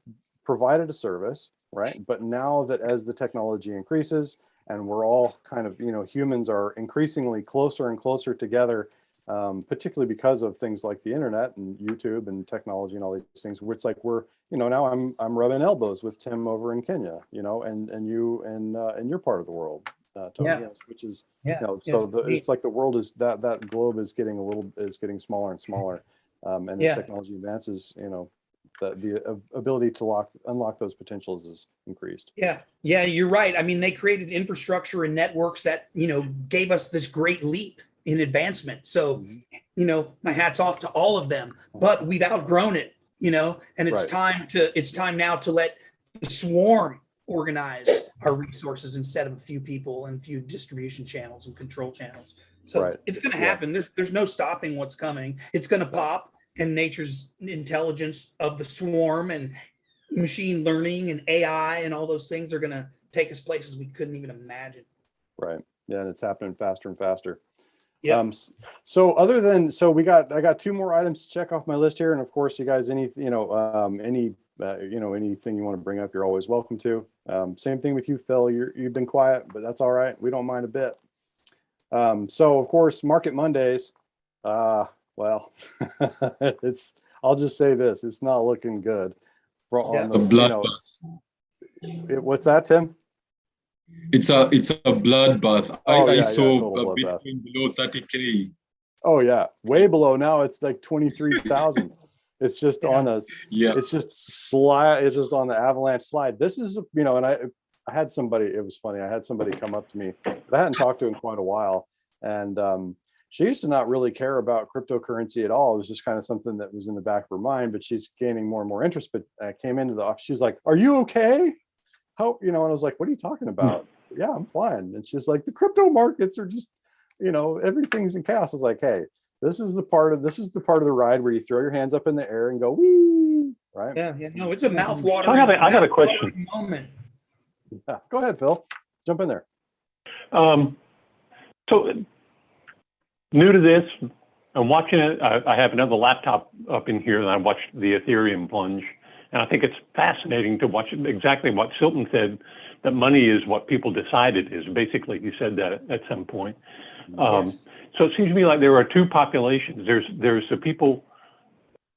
provided a service, right? But now that as the technology increases, and we're all kind of, humans are increasingly closer and closer together, particularly because of things like the internet and YouTube and technology and all these things, where it's like now I'm rubbing elbows with Tim over in Kenya, and you in your part of the world, Tony, Yeah. yes, which is, Yeah. it's like the world is that globe is getting smaller and smaller, and as technology advances, the ability to unlock those potentials is increased. Yeah, you're right. I mean, they created infrastructure and networks that, gave us this great leap in advancement. So, my hat's off to all of them, but we've outgrown it, and it's time now to let the swarm organize our resources instead of a few people and a few distribution channels and control channels. So it's going to happen. There's no stopping what's coming. It's going to pop, and nature's intelligence of the swarm and machine learning and AI and all those things are going to take us places we couldn't even imagine. Right. Yeah, and it's happening faster and faster. Yeah. So I got two more items to check off my list here, and of course, you guys, anything you want to bring up, you're always welcome to. Same thing with you, Phil. You've been quiet, but that's all right. We don't mind a bit. So of course, Market Mondays. Well, I'll just say this: it's not looking good. What's that, Tim? It's a bloodbath. Oh, I yeah, saw total a bloodbath. Bitcoin below 30K. Oh yeah, way below now. It's like 23,000. It's just on a, Yeah. it's just slide. It's just on the avalanche slide. This is, and I had somebody. It was funny. I had somebody come up to me that I hadn't talked to in quite a while, and she used to not really care about cryptocurrency at all. It was just kind of something that was in the back of her mind. But she's gaining more and more interest. But I came into the office. She's like, "Are you okay? How?" And I was like, "What are you talking about?" Yeah, I'm fine. And she's like, "The crypto markets are just." Everything's in chaos. I was like, hey, this is the part of the ride where you throw your hands up in the air and go, wee, right? Yeah. No, it's a mouthwatering. So I got a question. Moment. Yeah. Go ahead, Phil. Jump in there. So new to this, I'm watching it. I have another laptop up in here and I watched the Ethereum plunge. And I think it's fascinating to watch exactly what Cylton said, that money is what people decide it is. Basically, he said that at some point. Yes. So it seems to me like there are two populations. There's the people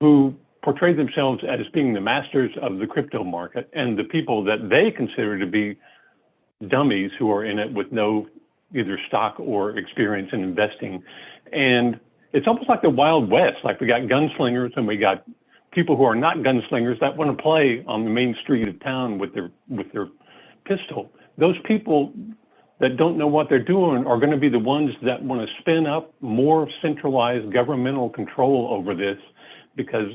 who portray themselves as being the masters of the crypto market, and the people that they consider to be dummies who are in it with no either stock or experience in investing. And it's almost like the Wild West. Like we got gunslingers and we got people who are not gunslingers that want to play on the main street of town with their pistol. Those people that don't know what they're doing are going to be the ones that want to spin up more centralized governmental control over this, because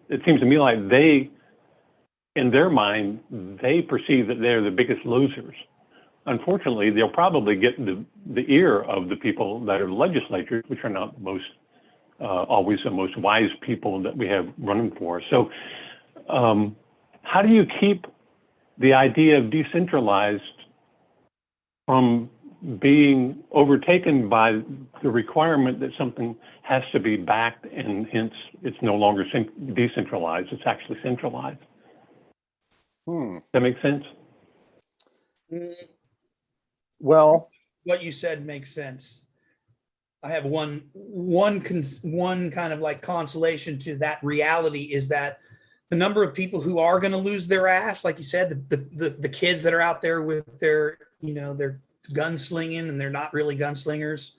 it seems to me like they, in their mind, they perceive that they're the biggest losers. Unfortunately, they'll probably get the ear of the people that are legislators, which are not the most, always the most wise people that we have running for us. So how do you keep the idea of decentralized from being overtaken by the requirement that something has to be backed, and hence it's no longer decentralized, it's actually centralized? Does that make sense? Well, What you said makes sense. I have one kind of like consolation to that reality is that the number of people who are going to lose their ass, like you said, the kids that are out there with their, their gunslinging and they're not really gunslingers.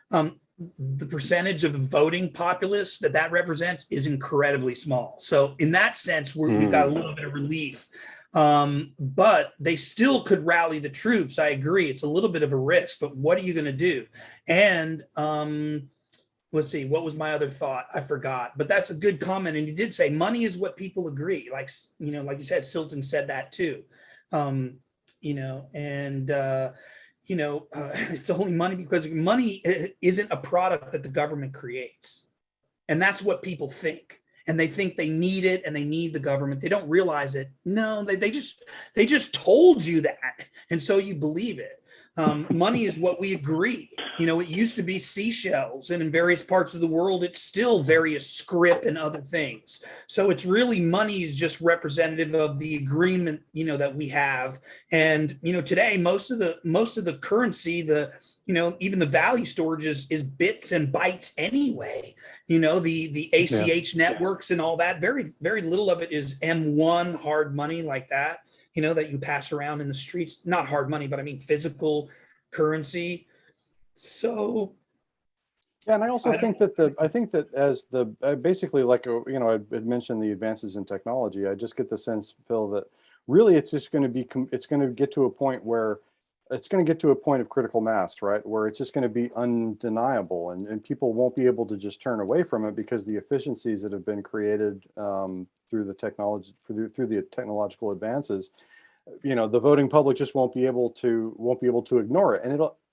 The percentage of the voting populace that represents is incredibly small. So in that sense, we've got a little bit of relief. But they still could rally the troops. I agree. It's a little bit of a risk, but what are you going to do? And let's see, what was my other thought? I forgot, but that's a good comment. And you did say money is what people agree. Like, like you said, Cylton said that too. It's only money because money isn't a product that the government creates. And that's what people think. And they think they need it and they need the government. They don't realize it. No, they just told you that. And so you believe it. Money is what we agree. It used to be seashells, and in various parts of the world, it's still various script and other things. So it's really money is just representative of the agreement, that we have. And, today, most of the currency, even the value storage is bits and bytes anyway. The ACH networks and all that, very, very little of it is M1 hard money like that, that you pass around in the streets, not hard money, but I mean, physical currency. So. Yeah, and I also think that as basically, like, I had mentioned the advances in technology, I just get the sense, Phil, that really it's going to get to a point where it's going to get to a point of critical mass, right? Where it's just going to be undeniable, and people won't be able to just turn away from it because the efficiencies that have been created through the technology, through the technological advances, the voting public just won't be able to ignore it.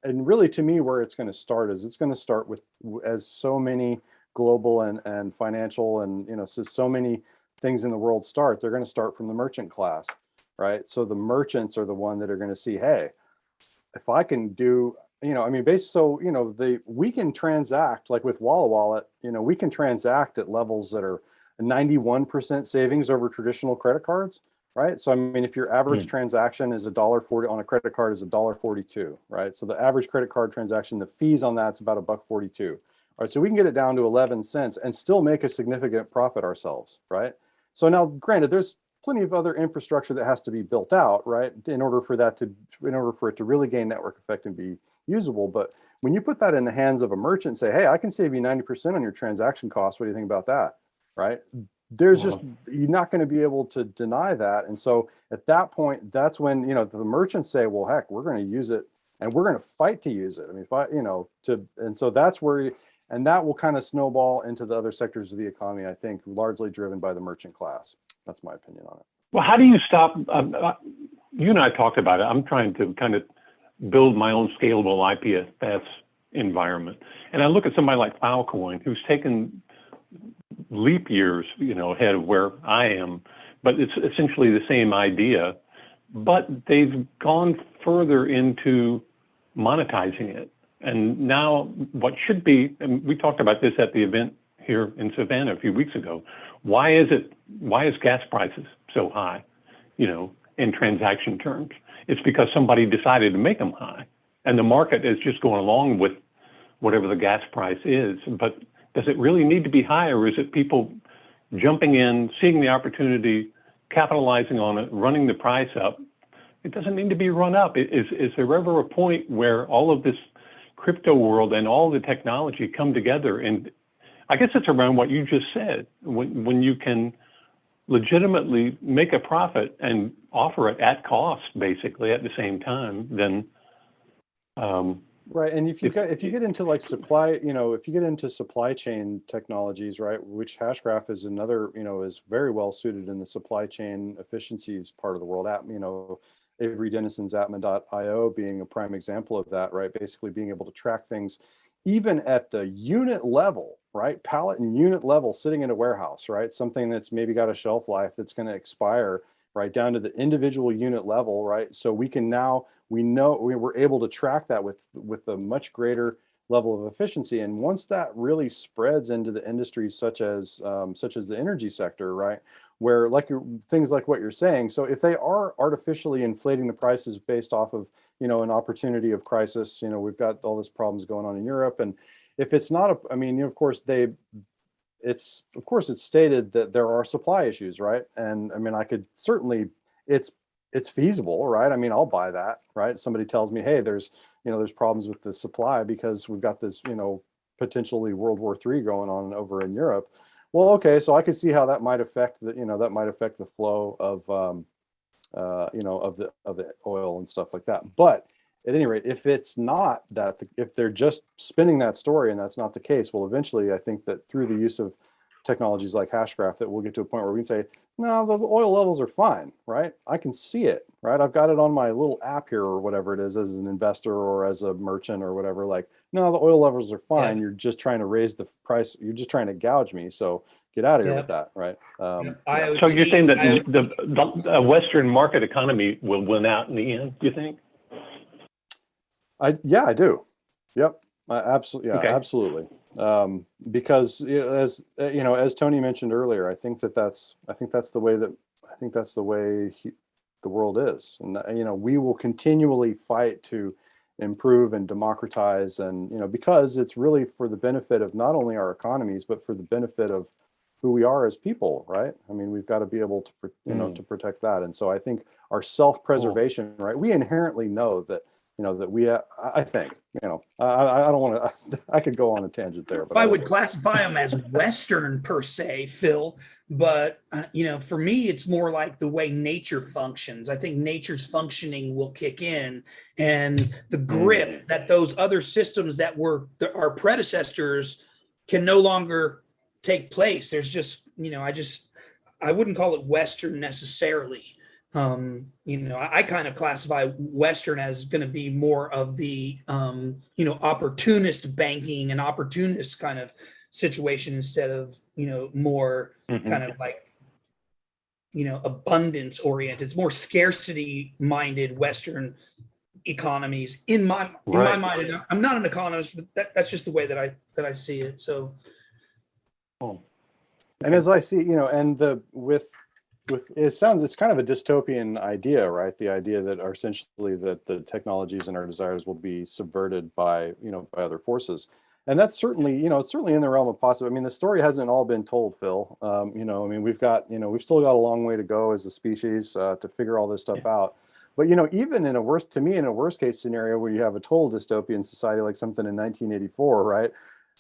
And really, to me, where it's going to start is it's going to start with, as so many global and financial and so many things in the world start, they're going to start from the merchant class, right? So the merchants are the one that are going to see, hey, if I can do, we can transact, like with Walla Wallet, we can transact at levels that are 91% savings over traditional credit cards, right? So, if your average transaction is $1.40 on a credit card is $1.42, right? So the average credit card transaction, the fees on that's about $1.42. All right, so we can get it down to 11 cents and still make a significant profit ourselves, right? So now, granted, there's plenty of other infrastructure that has to be built out, right, in order for it to really gain network effect and be usable. But when you put that in the hands of a merchant, say, hey, I can save you 90% on your transaction costs. What do you think about that? Right? There's just, you're not going to be able to deny that. And so at that point, that's when, the merchants say, well, heck, we're going to use it and we're going to fight to use it. I mean, and so that's where, and that will kind of snowball into the other sectors of the economy, I think, largely driven by the merchant class. That's my opinion on it. Well, how do you stop? You and I talked about it. I'm trying to kind of build my own scalable IPFS environment. And I look at somebody like Filecoin, who's taken leap years, ahead of where I am, but it's essentially the same idea, but they've gone further into monetizing it. And now what should be, and we talked about this at the event here in Savannah a few weeks ago, why is gas prices so high, in transaction terms? It's because somebody decided to make them high, and the market is just going along with whatever the gas price is. But does it really need to be high, or is it people jumping in, seeing the opportunity, capitalizing on it, running the price up? It doesn't need to be run up. Is there ever a point where all of this crypto world and all the technology come together? And I guess it's around what you just said, when you can legitimately make a profit and offer it at cost, basically at the same time, then right. And if you get into like supply, if you get into supply chain technologies, right, which Hashgraph is another, is very well suited in the supply chain efficiencies part of the world. Avery Dennison's Atma.io being a prime example of that, right? Basically being able to track things even at the unit level, right? Pallet and unit level sitting in a warehouse, right? Something that's maybe got a shelf life that's going to expire, right down to the individual unit level, right? So we know we're able to track that with a much greater level of efficiency. And once that really spreads into the industries such as the energy sector, right, where things like what you're saying, so if they are artificially inflating the prices based off of an opportunity of crisis, we've got all these problems going on in Europe, and if it's not of course it's stated that there are supply issues, right? And I mean, I could certainly, it's feasible, right? I mean, I'll buy that, right? Somebody tells me, hey, there's problems with the supply because we've got this, potentially World War III going on over in Europe. Well, okay, so I could see how that might affect the flow of, of the oil and stuff like that. But at any rate, if it's not that, if they're just spinning that story and that's not the case, well, eventually I think that through the use of technologies like Hashgraph, that we'll get to a point where we can say, no, the oil levels are fine, right? I can see it, right? I've got it on my little app here or whatever it is as an investor or as a merchant or whatever. Like, no, the oil levels are fine. Yeah. You're just trying to raise the price. You're just trying to gouge me. So get out of here with that, right? So you're saying that the Western market economy will win out in the end, do you think? I do. Yep. Absolutely. Yeah, okay. Absolutely. Because as Tony mentioned earlier, I think that's the way the world is, and we will continually fight to improve and democratize, and because it's really for the benefit of not only our economies but for the benefit of who we are as people, right? I mean, we've got to be able to to protect that, and so I think our self-preservation, right? We inherently know that. That we, I think, I don't want to, I could go on a tangent there. But I would classify them as Western per se, Phil, but, for me, it's more like the way nature functions. I think nature's functioning will kick in, and the grip that those other systems that were our predecessors can no longer take place. There's just, I wouldn't call it Western necessarily. I kind of classify Western as going to be more of the, opportunist banking and opportunist kind of situation instead of, more kind of like, abundance oriented. It's more scarcity minded Western economies in my mind. I'm not an economist, but that's just the way that I see it. So, and as I see, it's kind of a dystopian idea, right? The idea that are essentially that the technologies and our desires will be subverted by, by other forces. And that's certainly, it's certainly in the realm of possible. I mean, the story hasn't all been told, Phil. I mean, we've still got a long way to go as a species to figure all this stuff out. But, even in a worst case scenario where you have a total dystopian society, like something in 1984, right?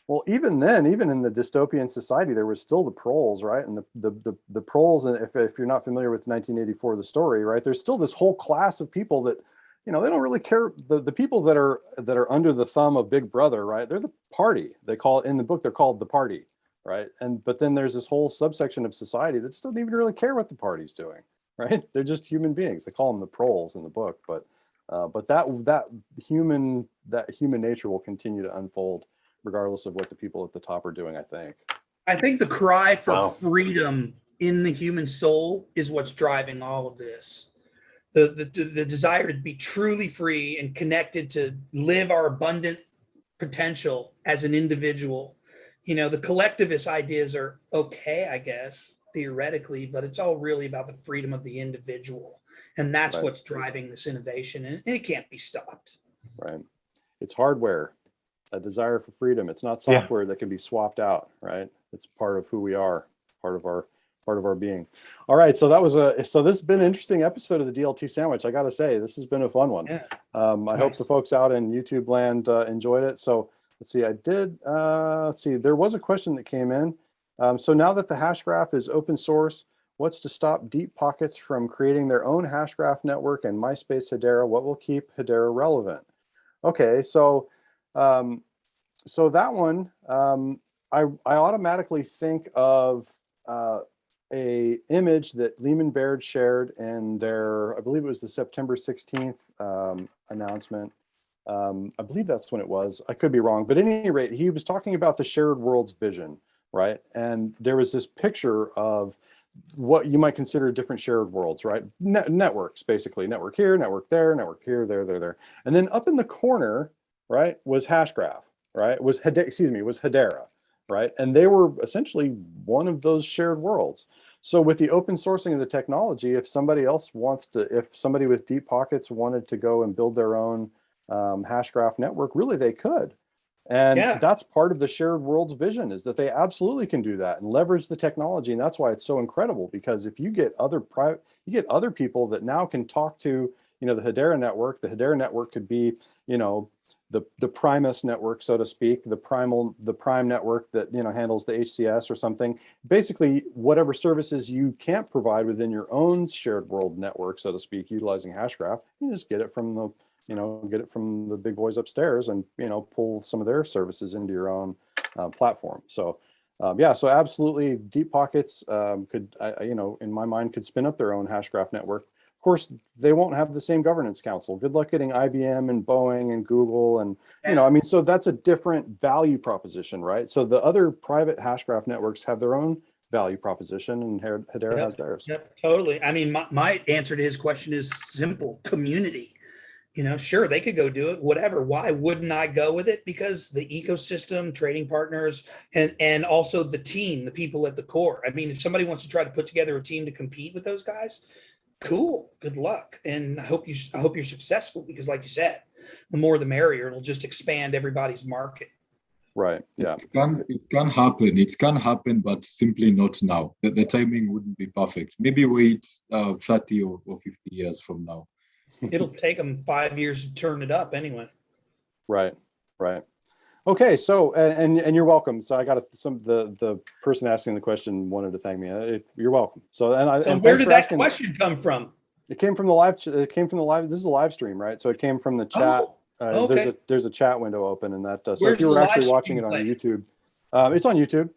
Well, even then, even in the dystopian society, there was still the proles, right? And the proles, and if you're not familiar with 1984, the story, right? There's still this whole class of people that, they don't really care. The people that are under the thumb of Big Brother, right? They're the party. They call it in the book. They're called the party, right? But then there's this whole subsection of society that just doesn't even really care what the party's doing, right? They're just human beings. They call them the proles in the book, but that human nature will continue to unfold regardless of what the people at the top are doing, I think. I think the cry for freedom in the human soul is what's driving all of this. The desire to be truly free and connected to live our abundant potential as an individual. The collectivist ideas are okay, I guess, theoretically, but it's all really about the freedom of the individual. And that's what's driving this innovation, and it can't be stopped. Right. It's hardware, a desire for freedom. It's not software that can be swapped out, right? It's part of who we are, part of our being. All right, so this has been an interesting episode of the DLT Sandwich. I got to say, this has been a fun one. Yeah. I hope the folks out in YouTube land enjoyed it. So let's see, there was a question that came in. So now that the Hashgraph is open source, what's to stop deep pockets from creating their own Hashgraph network and MySpace Hedera? What will keep Hedera relevant? Okay, so that one, I automatically think of a image that Lehman Baird shared in their, I believe it was the September 16th announcement. I believe that's when it was. I could be wrong, but at any rate, he was talking about the shared worlds vision, right? And there was this picture of what you might consider different shared worlds, right? Networks, basically. Network here, network there, there. And then up in the corner, right, was Hashgraph, right? Was Hedera, right? And they were essentially one of those shared worlds. So with the open sourcing of the technology, if somebody with deep pockets wanted to go and build their own Hashgraph network, really they could. And that's part of the shared world's vision, is that they absolutely can do that and leverage the technology. And that's why it's so incredible, because if you get other people that now can talk to, the Hedera network could be, the Primus network, so to speak, the Prime network that, handles the HCS or something. Basically, whatever services you can't provide within your own shared world network, so to speak, utilizing Hashgraph, you just get it from the big boys upstairs and, pull some of their services into your own platform. So, so absolutely, deep pockets could, in my mind, could spin up their own Hashgraph network. Of course, they won't have the same governance council. Good luck getting IBM and Boeing and Google and, so that's a different value proposition, right? So the other private Hashgraph networks have their own value proposition, and Hedera has theirs. Yep, totally. I mean, my answer to his question is simple: community. Sure, they could go do it, whatever. Why wouldn't I go with it? Because the ecosystem, trading partners, and also the team, the people at the core. I mean, if somebody wants to try to put together a team to compete with those guys, cool, good luck. And I hope you're successful, because like you said, the more the merrier. It'll just expand everybody's market. Right. Yeah. It can happen. It can happen, but simply not now. The timing wouldn't be perfect. Maybe wait 30 or 50 years from now. It'll take them 5 years to turn it up anyway. Right. Okay, so and you're welcome. So I got the person asking the question wanted to thank me. You're welcome. So and where did that question come from? It came from the live. This is a live stream, right? So it came from the chat. Okay. There's a chat window open, and that. So if you were actually watching it on YouTube, it's on YouTube.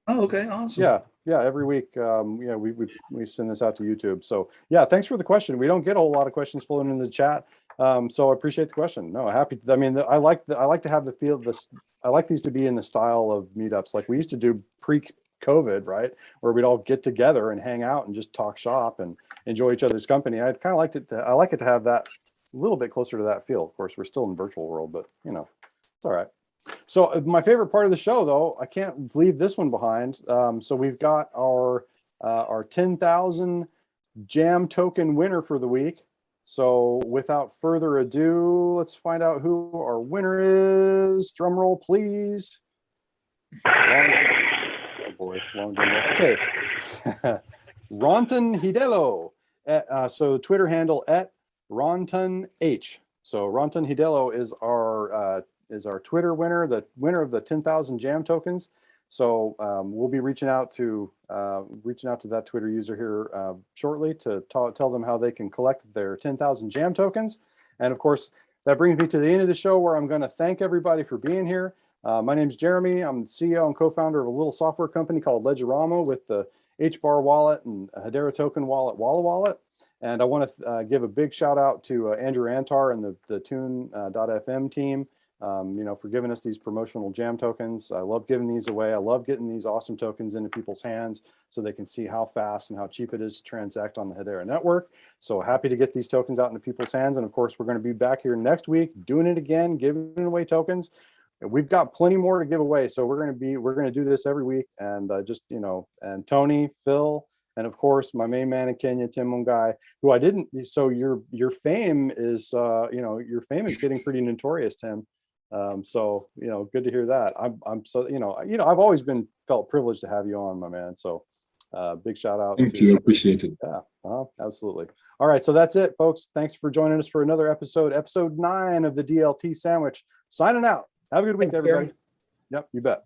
Oh, okay, awesome. Yeah. Every week, we send this out to YouTube. So yeah, thanks for the question. We don't get a whole lot of questions flowing in the chat. So I appreciate the question. No, happy. I mean, I like to have the feel of this. I like these to be in the style of meetups like we used to do pre-COVID, right? Where we'd all get together and hang out and just talk shop and enjoy each other's company. I kind of liked it. I like it to have that a little bit closer to that feel. Of course, we're still in virtual world, but it's all right. So my favorite part of the show, though, I can't leave this one behind. So we've got our 10,000 jam token winner for the week. So without further ado, let's find out who our winner is. Drum roll, please. Oh boy, long jingle. Okay. Ronton Hidelo. So Twitter handle at RontonH. So Ronton Hidelo is our Twitter winner, the winner of the 10,000 jam tokens. So we'll be reaching out to that Twitter user here shortly to tell them how they can collect their 10,000 jam tokens. And of course, that brings me to the end of the show where I'm going to thank everybody for being here. My name is Jeremy. I'm the CEO and co-founder of a little software company called Ledgerama with the HBAR wallet and Hedera Token wallet, Walla Wallet. And I want to give a big shout out to Andrew Antar and the Tune.fm team, for giving us these promotional jam tokens. I love giving these away. I love getting these awesome tokens into people's hands so they can see how fast and how cheap it is to transact on the Hedera network. So happy to get these tokens out into people's hands. And of course, we're going to be back here next week doing it again, giving away tokens. We've got plenty more to give away. So we're going to do this every week. And and Tony, Phil, and of course, my main man in Kenya, Tim Mungai, who I didn't. So your fame is, your fame is getting pretty notorious, Tim. So good to hear that. I'm so I've always felt privileged to have you on, my man. So big shout out. Thank you, appreciate it. Yeah, absolutely. All right, so that's it, folks. Thanks for joining us for another episode 9 of the DLT Sandwich. Signing out. Have a good week, everybody. Yep, you bet.